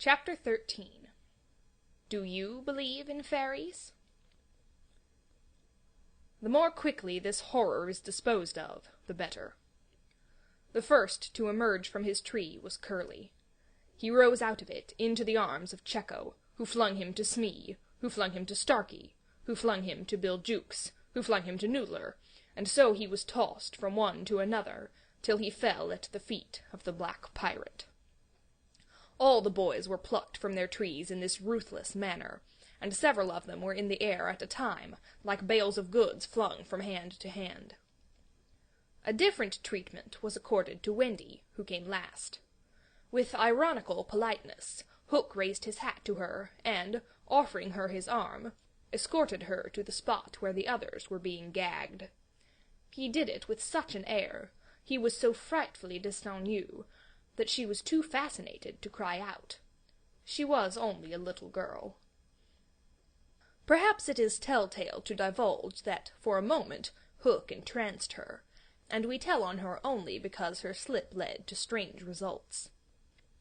Chapter 13. Do you believe in fairies? The more quickly this horror is disposed of, the better. The first to emerge from his tree was Curly. He rose out of it into the arms of Cecco, who flung him to Smee, who flung him to Starkey, who flung him to Bill Jukes, who flung him to Noodler, and so he was tossed from one to another, till he fell at the feet of the Black Pirate. All the boys were plucked from their trees in this ruthless manner, and several of them were in the air at a time, like bales of goods flung from hand to hand. A different treatment was accorded to Wendy, who came last. With ironical politeness, Hook raised his hat to her, and, offering her his arm, escorted her to the spot where the others were being gagged. He did it with such an air, he was so frightfully disconnu, that she was too fascinated to cry out. She was only a little girl. Perhaps it is telltale to divulge that, for a moment, Hook entranced her, and we tell on her only because her slip led to strange results.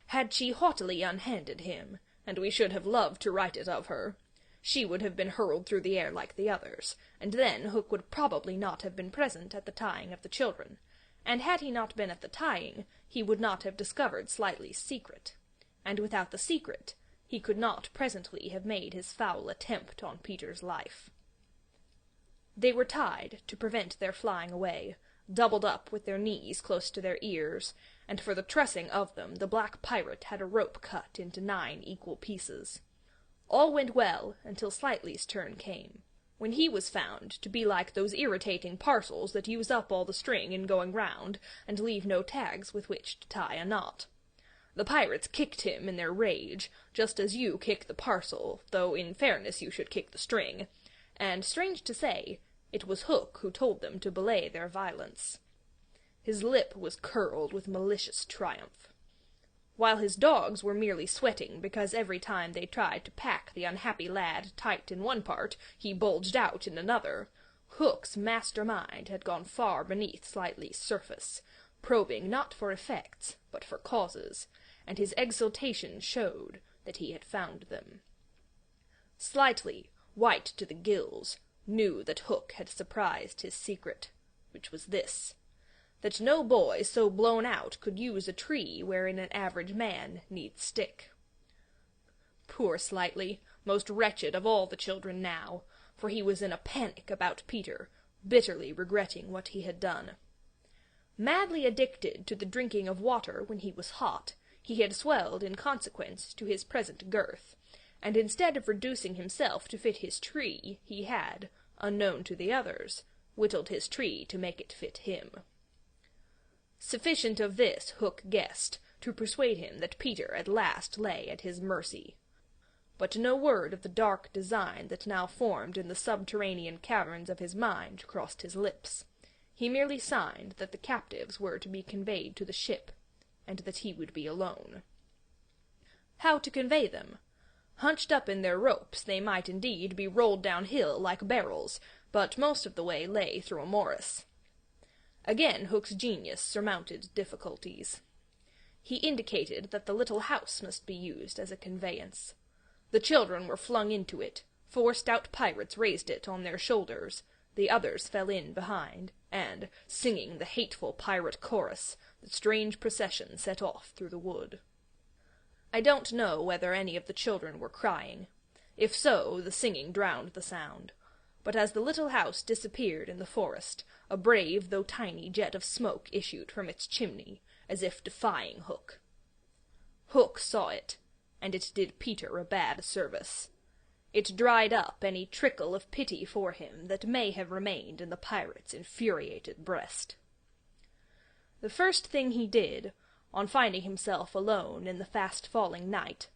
Had she haughtily unhanded him, and we should have loved to write it of her, she would have been hurled through the air like the others, and then Hook would probably not have been present at the tying of the children, and had he not been at the tying, he would not have discovered Slightly's secret, and without the secret, he could not presently have made his foul attempt on Peter's life. They were tied, to prevent their flying away, doubled up with their knees close to their ears, and for the trussing of them the Black Pirate had a rope cut into 9 equal pieces. All went well until Slightly's turn came, when he was found to be like those irritating parcels that use up all the string in going round, and leave no tags with which to tie a knot. The pirates kicked him in their rage, just as you kick the parcel, though in fairness you should kick the string, and, strange to say, it was Hook who told them to belay their violence. His lip was curled with malicious triumph. While his dogs were merely sweating because every time they tried to pack the unhappy lad tight in one part, he bulged out in another, Hook's master mind had gone far beneath Slightly's surface, probing not for effects, but for causes, and his exultation showed that he had found them. Slightly, white to the gills, knew that Hook had surprised his secret, which was this: that no boy so blown out could use a tree wherein an average man needs stick. Poor Slightly, most wretched of all the children now, for he was in a panic about Peter, bitterly regretting what he had done. Madly addicted to the drinking of water when he was hot, he had swelled in consequence to his present girth, and instead of reducing himself to fit his tree, he had, unknown to the others, whittled his tree to make it fit him. Sufficient of this Hook guessed to persuade him that Peter at last lay at his mercy. But no word of the dark design that now formed in the subterranean caverns of his mind crossed his lips. He merely signed that the captives were to be conveyed to the ship, and that he would be alone. How to convey them? Hunched up in their ropes, they might indeed be rolled downhill like barrels, but most of the way lay through a morass. Again Hook's genius surmounted difficulties. He indicated that the little house must be used as a conveyance. The children were flung into it, 4 stout pirates raised it on their shoulders, the others fell in behind, and, singing the hateful pirate chorus, the strange procession set off through the wood. I don't know whether any of the children were crying. If so, the singing drowned the sound. But as the little house disappeared in the forest, a brave though tiny jet of smoke issued from its chimney, as if defying Hook. Hook saw it, and it did Peter a bad service. It dried up any trickle of pity for him that may have remained in the pirate's infuriated breast. The first thing he did, on finding himself alone in the fast-falling night,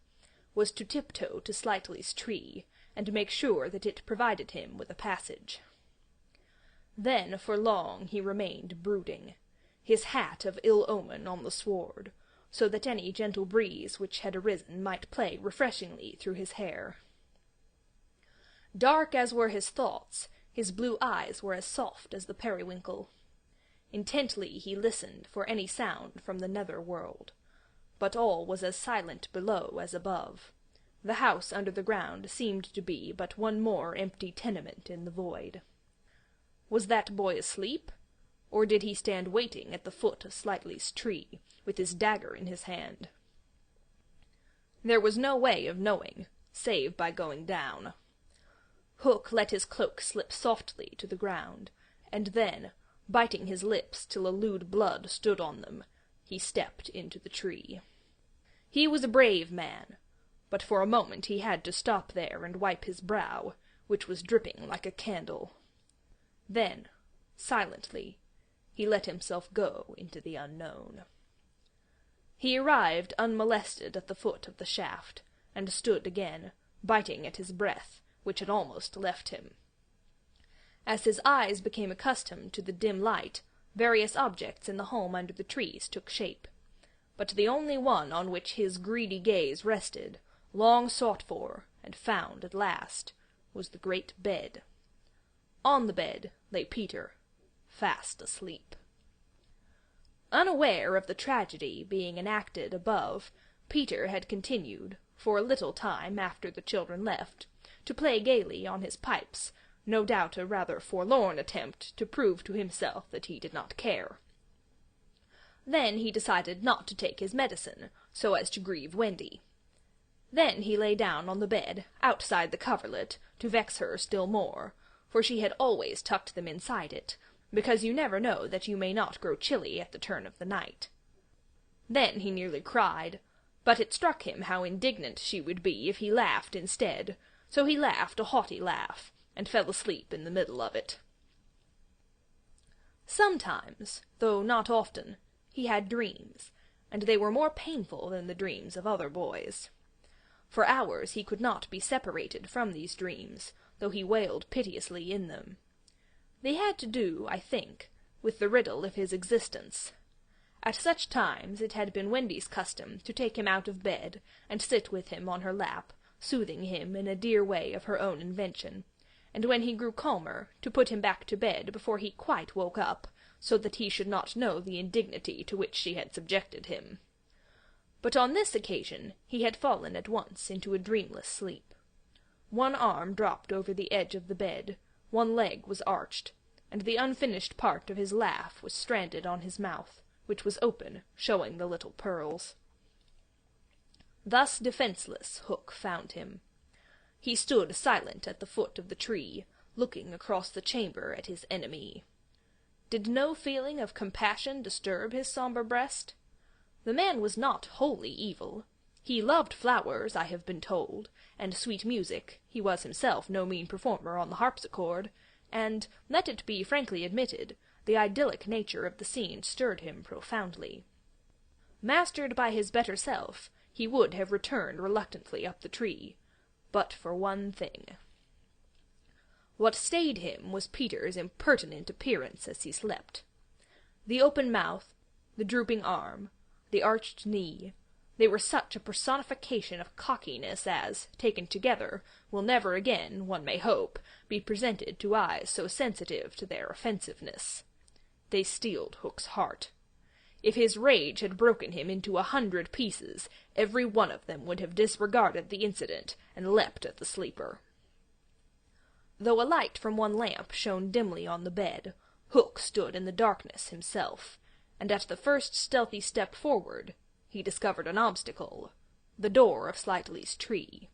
was to tiptoe to Slightly's tree, and make sure that it provided him with a passage. Then for long he remained brooding, his hat of ill omen on the sward, so that any gentle breeze which had arisen might play refreshingly through his hair. Dark as were his thoughts, his blue eyes were as soft as the periwinkle. Intently he listened for any sound from the nether world, but all was as silent below as above. The house under the ground seemed to be but one more empty tenement in the void. Was that boy asleep? Or did he stand waiting at the foot of Slightly's tree, with his dagger in his hand? There was no way of knowing, save by going down. Hook let his cloak slip softly to the ground, and then, biting his lips till a lewd blood stood on them, he stepped into the tree. He was a brave man, but for a moment he had to stop there and wipe his brow, which was dripping like a candle. Then, silently, he let himself go into the unknown. He arrived unmolested at the foot of the shaft, and stood again, biting at his breath, which had almost left him. As his eyes became accustomed to the dim light, various objects in the home under the trees took shape, but the only one on which his greedy gaze rested, long sought for, and found at last, was the great bed. On the bed lay Peter, fast asleep. Unaware of the tragedy being enacted above, Peter had continued, for a little time after the children left, to play gaily on his pipes, no doubt a rather forlorn attempt to prove to himself that he did not care. Then he decided not to take his medicine, so as to grieve Wendy. Then he lay down on the bed, outside the coverlet, to vex her still more, for she had always tucked them inside it, because you never know that you may not grow chilly at the turn of the night. Then he nearly cried, but it struck him how indignant she would be if he laughed instead, so he laughed a haughty laugh, and fell asleep in the middle of it. Sometimes, though not often, he had dreams, and they were more painful than the dreams of other boys. For hours he could not be separated from these dreams, though he wailed piteously in them. They had to do, I think, with the riddle of his existence. At such times it had been Wendy's custom to take him out of bed, and sit with him on her lap, soothing him in a dear way of her own invention, and when he grew calmer, to put him back to bed before he quite woke up, so that he should not know the indignity to which she had subjected him. But on this occasion he had fallen at once into a dreamless sleep. One arm dropped over the edge of the bed, one leg was arched, and the unfinished part of his laugh was stranded on his mouth, which was open, showing the little pearls. Thus defenseless Hook found him. He stood silent at the foot of the tree, looking across the chamber at his enemy. Did no feeling of compassion disturb his sombre breast? The man was not wholly evil. He loved flowers, I have been told, and sweet music. He was himself no mean performer on the harpsichord, and, let it be frankly admitted, the idyllic nature of the scene stirred him profoundly. Mastered by his better self, he would have returned reluctantly up the tree, but for one thing. What stayed him was Peter's impertinent appearance as he slept. The open mouth, the drooping arm, the arched knee, they were such a personification of cockiness as, taken together, will never again, one may hope, be presented to eyes so sensitive to their offensiveness. They steeled Hook's heart. If his rage had broken him into 100 pieces, every one of them would have disregarded the incident and leapt at the sleeper. Though a light from one lamp shone dimly on the bed, Hook stood in the darkness himself, and at the first stealthy step forward, he discovered an obstacle, the door of Slightly's tree.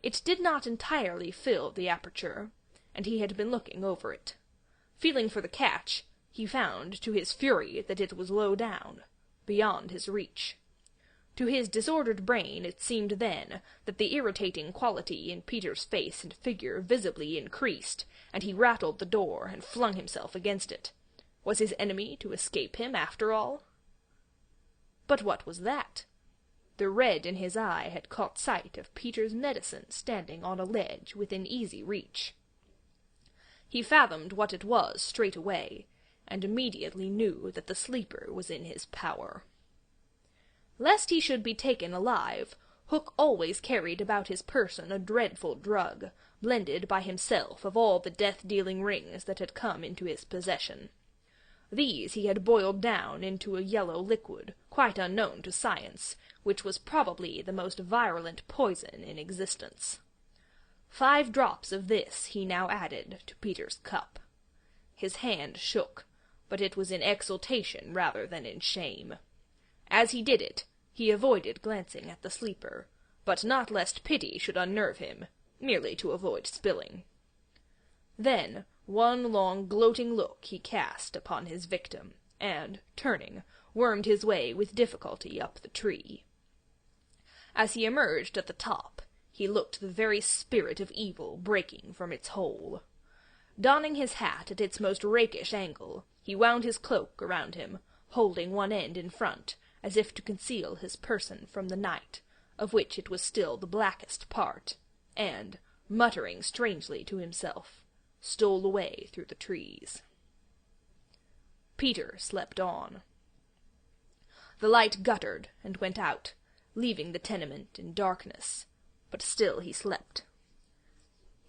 It did not entirely fill the aperture, and he had been looking over it. Feeling for the catch, he found, to his fury, that it was low down, beyond his reach. To his disordered brain it seemed then that the irritating quality in Peter's face and figure visibly increased, and he rattled the door and flung himself against it. Was his enemy to escape him after all? But what was that? The red in his eye had caught sight of Peter's medicine standing on a ledge within easy reach. He fathomed what it was straight away, and immediately knew that the sleeper was in his power. Lest he should be taken alive, Hook always carried about his person a dreadful drug, blended by himself of all the death-dealing rings that had come into his possession. These he had boiled down into a yellow liquid, quite unknown to science, which was probably the most virulent poison in existence. 5 drops of this he now added to Peter's cup. His hand shook, but it was in exultation rather than in shame. As he did it, he avoided glancing at the sleeper, but not lest pity should unnerve him, merely to avoid spilling. Then one long gloating look he cast upon his victim, and, turning, wormed his way with difficulty up the tree. As he emerged at the top, he looked the very spirit of evil breaking from its hole. Donning his hat at its most rakish angle, he wound his cloak around him, holding one end in front, as if to conceal his person from the night, of which it was still the blackest part, and, muttering strangely to himself, stole away through the trees. Peter slept on. The light guttered and went out, leaving the tenement in darkness, but still he slept.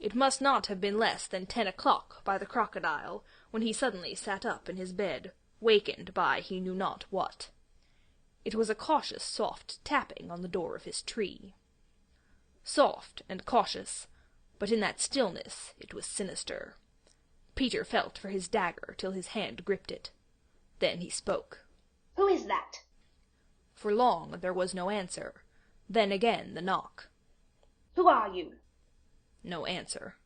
It must not have been less than 10 o'clock by the crocodile when he suddenly sat up in his bed, wakened by he knew not what. It was a cautious, soft tapping on the door of his tree. Soft and cautious, but in that stillness it was sinister. Peter felt for his dagger till his hand gripped it. Then he spoke. "Who is that?" For long there was no answer. Then again the knock. "Who are you?" No answer.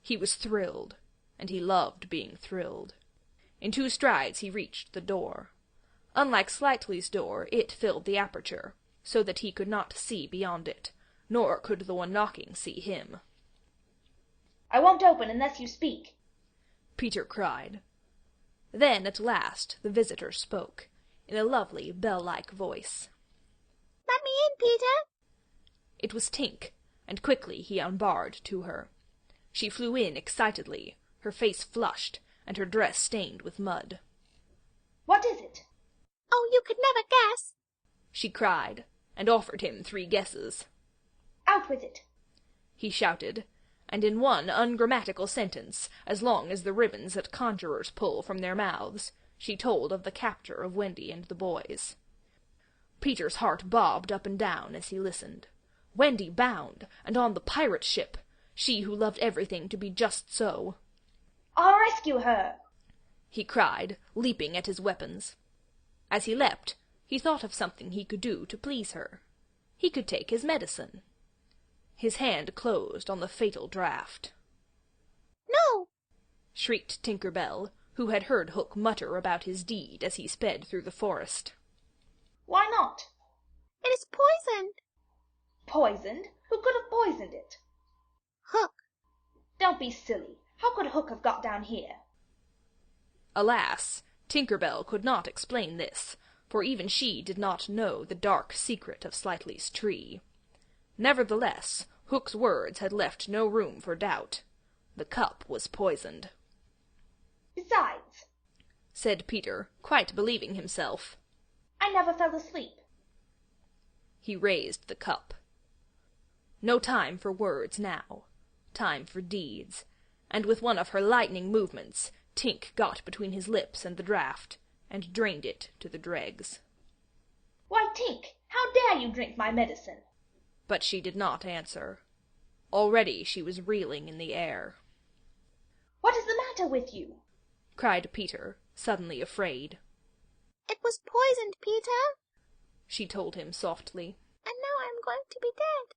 He was thrilled, and he loved being thrilled. In 2 strides he reached the door. Unlike Slightly's door, it filled the aperture, so that he could not see beyond it, nor could the one knocking see him. "I won't open unless you speak," Peter cried. Then at last the visitor spoke, in a lovely bell-like voice. "Let me in, Peter." It was Tink, and quickly he unbarred to her. She flew in excitedly, her face flushed, and her dress stained with mud. "What is it?" "Oh, you could never guess," she cried, and offered him 3 guesses. "Out with it," he shouted, and in one ungrammatical sentence, as long as the ribbons that conjurers pull from their mouths, she told of the capture of Wendy and the boys. Peter's heart bobbed up and down as he listened. Wendy bound, and on the pirate ship, she who loved everything to be just so. "I'll rescue her," he cried, leaping at his weapons. As he leapt, he thought of something he could do to please her. He could take his medicine. His hand closed on the fatal draught. "No!" shrieked Tinker Bell, who had heard Hook mutter about his deed as he sped through the forest. "Why not?" "It is poisoned." "Poisoned? Who could have poisoned it?" "Hook." "Don't be silly. How could Hook have got down here?" Alas, Tinker Bell could not explain this, for even she did not know the dark secret of Slightly's tree. Nevertheless, Hook's words had left no room for doubt. The cup was poisoned. "Besides," said Peter, quite believing himself, "I never fell asleep." He raised the cup. No time for words now. Time for deeds. And with one of her lightning movements, Tink got between his lips and the draught, and drained it to the dregs. "Why, Tink, how dare you drink my medicine?" But she did not answer. Already she was reeling in the air. "What is the matter with you?" cried Peter, suddenly afraid. "It was poisoned, Peter," she told him softly. "and now I am going to be dead."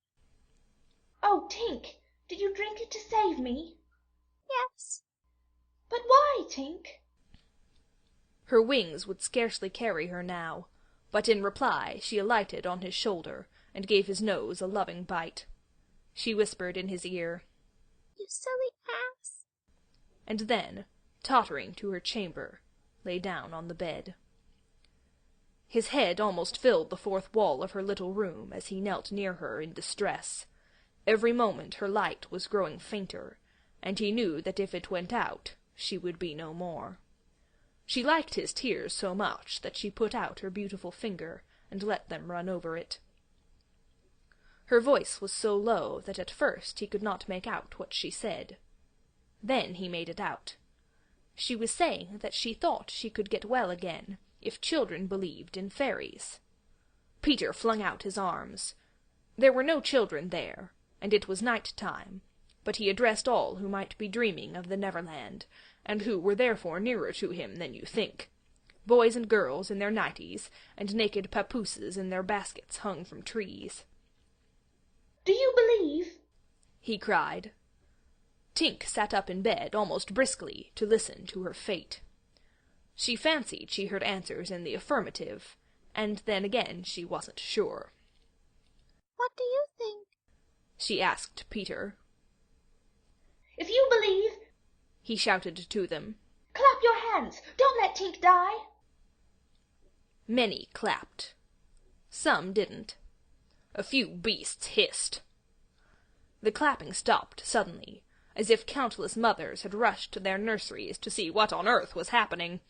"Oh, Tink, did you drink it to save me?" "Yes." "But why, Tink?" Her wings would scarcely carry her now, but in reply she alighted on his shoulder and gave his nose a loving bite. She whispered in his ear, "You silly ass," and then, tottering to her chamber, lay down on the bed. His head almost filled the 4th wall of her little room as he knelt near her in distress. Every moment her light was growing fainter, and he knew that if it went out, she would be no more. She liked his tears so much that she put out her beautiful finger and let them run over it. Her voice was so low that at first he could not make out what she said. Then he made it out. She was saying that she thought she could get well again if children believed in fairies. Peter flung out his arms. There were no children there, and it was night time, but he addressed all who might be dreaming of the Neverland, and who were therefore nearer to him than you think. Boys and girls in their nighties, and naked papooses in their baskets hung from trees. "Do you believe?" he cried. Tink sat up in bed almost briskly to listen to her fate. She fancied she heard answers in the affirmative, and then again she wasn't sure. "What do you think?" she asked Peter. "If you believe," he shouted to them, "clap your hands. Don't let Tink die." Many clapped. Some didn't. A few beasts hissed. The clapping stopped suddenly, as if countless mothers had rushed to their nurseries to see what on earth was happening,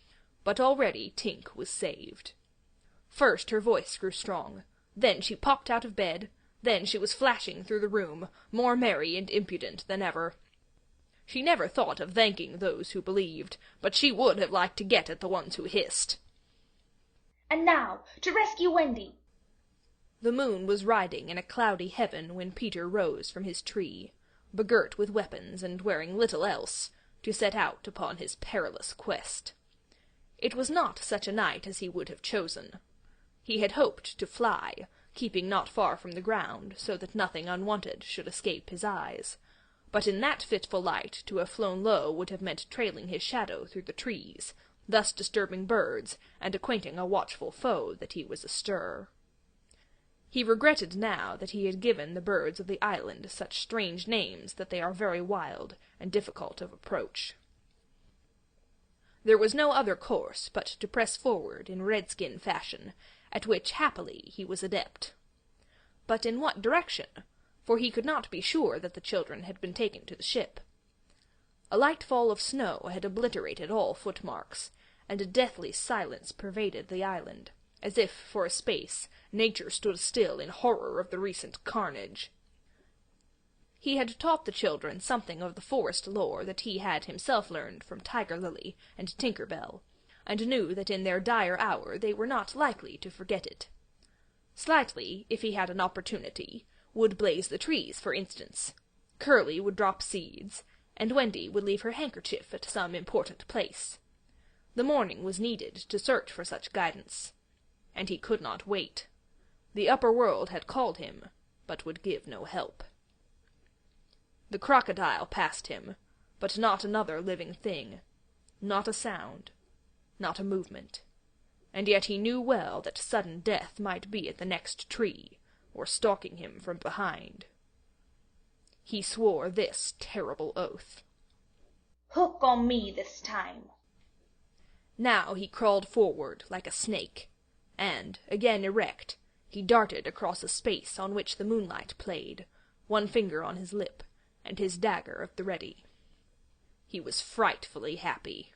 but already Tink was saved. First her voice grew strong, then she popped out of bed, then she was flashing through the room, more merry and impudent than ever. She never thought of thanking those who believed, but she would have liked to get at the ones who hissed. "And now, to rescue Wendy." The moon was riding in a cloudy heaven when Peter rose from his tree, begirt with weapons and wearing little else, to set out upon his perilous quest. It was not such a night as he would have chosen. He had hoped to fly, keeping not far from the ground, so that nothing unwanted should escape his eyes. But in that fitful light to have flown low would have meant trailing his shadow through the trees, thus disturbing birds, and acquainting a watchful foe that he was astir. He regretted now that he had given the birds of the island such strange names that they are very wild and difficult of approach. There was no other course but to press forward in redskin fashion, at which happily he was adept. But in what direction? For he could not be sure that the children had been taken to the ship. A light fall of snow had obliterated all footmarks, and a deathly silence pervaded the island, as if, for a space, nature stood still in horror of the recent carnage. He had taught the children something of the forest lore that he had himself learned from Tiger Lily and Tinker Bell, and knew that in their dire hour they were not likely to forget it. Slightly, if he had an opportunity, would blaze the trees, for instance. Curly would drop seeds, and Wendy would leave her handkerchief at some important place. The morning was needed to search for such guidance, and he could not wait. The upper world had called him, but would give no help. The crocodile passed him, but not another living thing, not a sound, not a movement, and yet he knew well that sudden death might be at the next tree, or stalking him from behind. He swore this terrible oath. "Hook on me this time." Now he crawled forward like a snake, and, again erect, he darted across a space on which the moonlight played, one finger on his lip, and his dagger at the ready. He was frightfully happy.